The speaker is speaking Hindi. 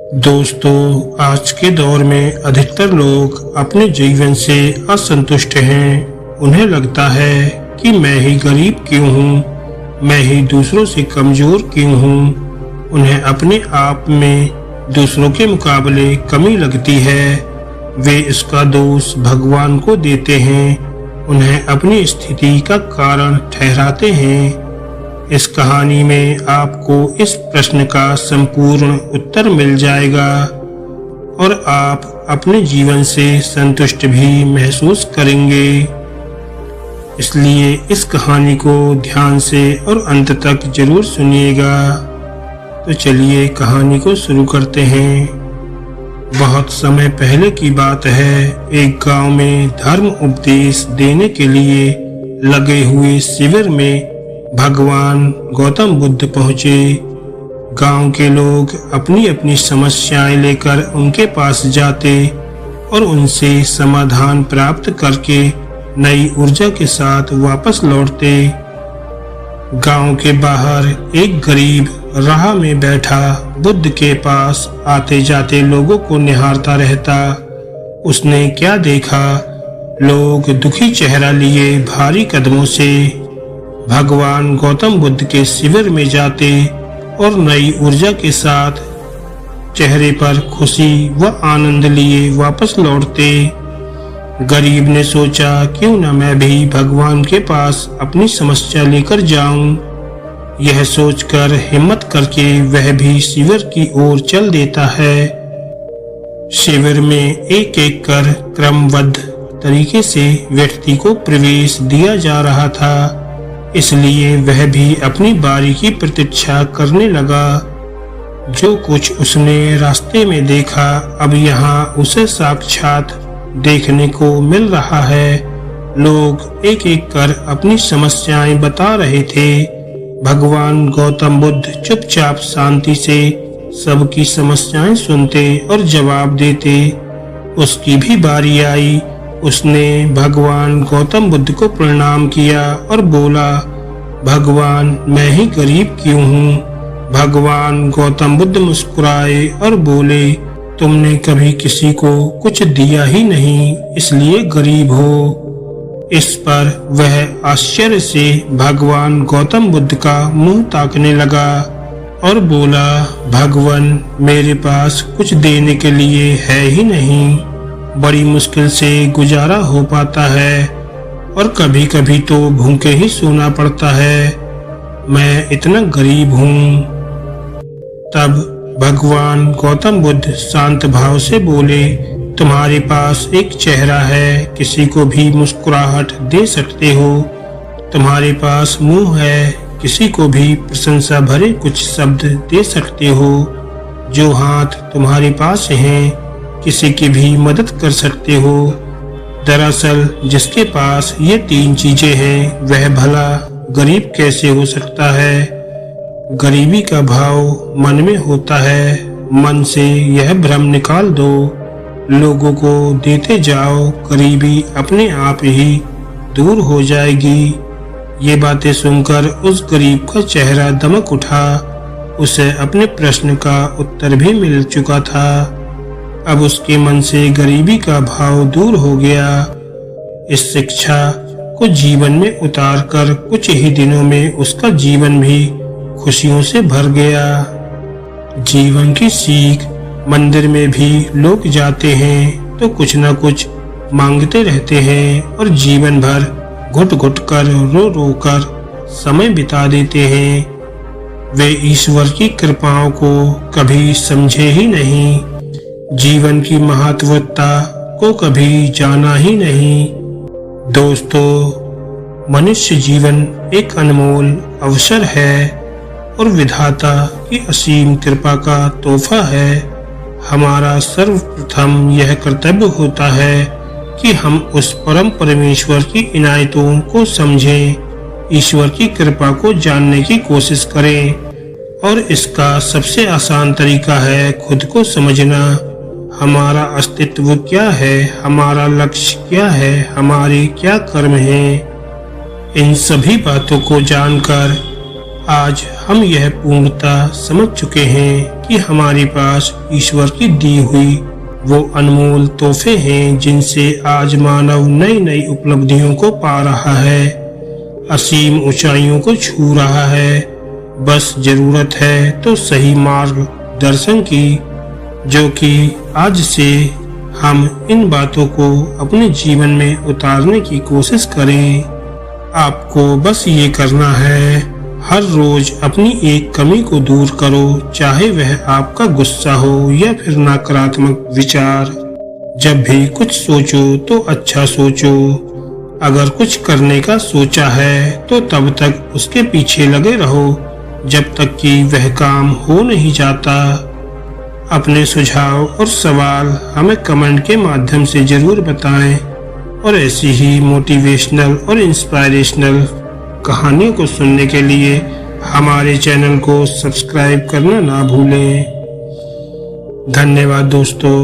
दोस्तों, आज के दौर में अधिकतर लोग अपने जीवन से असंतुष्ट हैं। उन्हें लगता है कि मैं ही गरीब क्यों हूँ, मैं ही दूसरों से कमजोर क्यों हूँ। उन्हें अपने आप में दूसरों के मुकाबले कमी लगती है। वे इसका दोष भगवान को देते हैं, उन्हें अपनी स्थिति का कारण ठहराते हैं। इस कहानी में आपको इस प्रश्न का संपूर्ण उत्तर मिल जाएगा और आप अपने जीवन से संतुष्ट भी महसूस करेंगे। इसलिए इस कहानी को ध्यान से और अंत तक जरूर सुनिएगा। तो चलिए कहानी को शुरू करते हैं। बहुत समय पहले की बात है। एक गांव में धर्म उपदेश देने के लिए लगे हुए शिविर में भगवान गौतम बुद्ध पहुंचे। गांव के लोग अपनी अपनी समस्याएं लेकर उनके पास जाते और उनसे समाधान प्राप्त करके नई ऊर्जा के साथ वापस लौटते। गांव के बाहर एक गरीब राह में बैठा बुद्ध के पास आते जाते लोगों को निहारता रहता। उसने क्या देखा, लोग दुखी चेहरा लिए भारी कदमों से भगवान गौतम बुद्ध के शिविर में जाते और नई ऊर्जा के साथ चेहरे पर खुशी व आनंद लिए वापस लौटते। गरीब ने सोचा, क्यों न मैं भी भगवान के पास अपनी समस्या लेकर जाऊं। यह सोचकर हिम्मत करके वह भी शिविर की ओर चल देता है। शिविर में एक एक कर क्रमबद्ध तरीके से व्यक्ति को प्रवेश दिया जा रहा था, इसलिए वह भी अपनी बारी की प्रतीक्षा करने लगा। जो कुछ उसने रास्ते में देखा अब यहाँ उसे साक्षात देखने को मिल रहा है। लोग एक एक कर अपनी समस्याएं बता रहे थे। भगवान गौतम बुद्ध चुपचाप शांति से सबकी समस्याएं सुनते और जवाब देते। उसकी भी बारी आई। उसने भगवान गौतम बुद्ध को प्रणाम किया और बोला, भगवान मैं ही गरीब क्यों हूँ। भगवान गौतम बुद्ध मुस्कुराए और बोले, तुमने कभी किसी को कुछ दिया ही नहीं, इसलिए गरीब हो। इस पर वह आश्चर्य से भगवान गौतम बुद्ध का मुंह ताकने लगा और बोला, भगवान मेरे पास कुछ देने के लिए है ही नहीं। बड़ी मुश्किल से गुजारा हो पाता है और कभी कभी तो भूखे ही सोना पड़ता है। मैं इतना गरीब हूँ। तब भगवान गौतम बुद्ध शांत भाव से बोले, तुम्हारे पास एक चेहरा है, किसी को भी मुस्कुराहट दे सकते हो। तुम्हारे पास मुंह है, किसी को भी प्रशंसा भरे कुछ शब्द दे सकते हो। जो हाथ तुम्हारे पास हैं, किसी की भी मदद कर सकते हो। दरअसल जिसके पास ये तीन चीजें हैं वह भला गरीब कैसे हो सकता है। गरीबी का भाव मन में होता है। मन से यह भ्रम निकाल दो। लोगों को देते जाओ, गरीबी अपने आप ही दूर हो जाएगी। ये बातें सुनकर उस गरीब का चेहरा दमक उठा। उसे अपने प्रश्न का उत्तर भी मिल चुका था। अब उसके मन से गरीबी का भाव दूर हो गया। इस शिक्षा को जीवन में उतारकर कुछ ही दिनों में उसका जीवन भी खुशियों से भर गया। जीवन की सीख, मंदिर में भी लोग जाते हैं तो कुछ न कुछ मांगते रहते हैं और जीवन भर घुट घुट कर रो रो कर समय बिता देते हैं। वे ईश्वर की कृपाओं को कभी समझे ही नहीं, जीवन की महत्वता को कभी जाना ही नहीं। दोस्तों, मनुष्य जीवन एक अनमोल अवसर है और विधाता की असीम कृपा का तोहफा है। हमारा सर्वप्रथम यह कर्तव्य होता है कि हम उस परम परमेश्वर की इनायतों को समझें, ईश्वर की कृपा को जानने की कोशिश करें। और इसका सबसे आसान तरीका है खुद को समझना। हमारा अस्तित्व क्या है, हमारा लक्ष्य क्या है, हमारे क्या कर्म हैं। इन सभी बातों को जानकर आज हम यह पूर्णतः समझ चुके हैं कि हमारे पास ईश्वर की दी हुई वो अनमोल तोहफे हैं जिनसे आज मानव नई नई उपलब्धियों को पा रहा है, असीम ऊंचाइयों को छू रहा है। बस जरूरत है तो सही मार्गदर्शन की, जो कि आज से हम इन बातों को अपने जीवन में उतारने की कोशिश करें। आपको बस ये करना है, हर रोज अपनी एक कमी को दूर करो, चाहे वह आपका गुस्सा हो या फिर नकारात्मक विचार। जब भी कुछ सोचो तो अच्छा सोचो। अगर कुछ करने का सोचा है तो तब तक उसके पीछे लगे रहो जब तक कि वह काम हो नहीं जाता। अपने सुझाव और सवाल हमें कमेंट के माध्यम से जरूर बताएं और ऐसी ही मोटिवेशनल और इंस्पायरेशनल कहानियों को सुनने के लिए हमारे चैनल को सब्सक्राइब करना ना भूलें। धन्यवाद दोस्तों।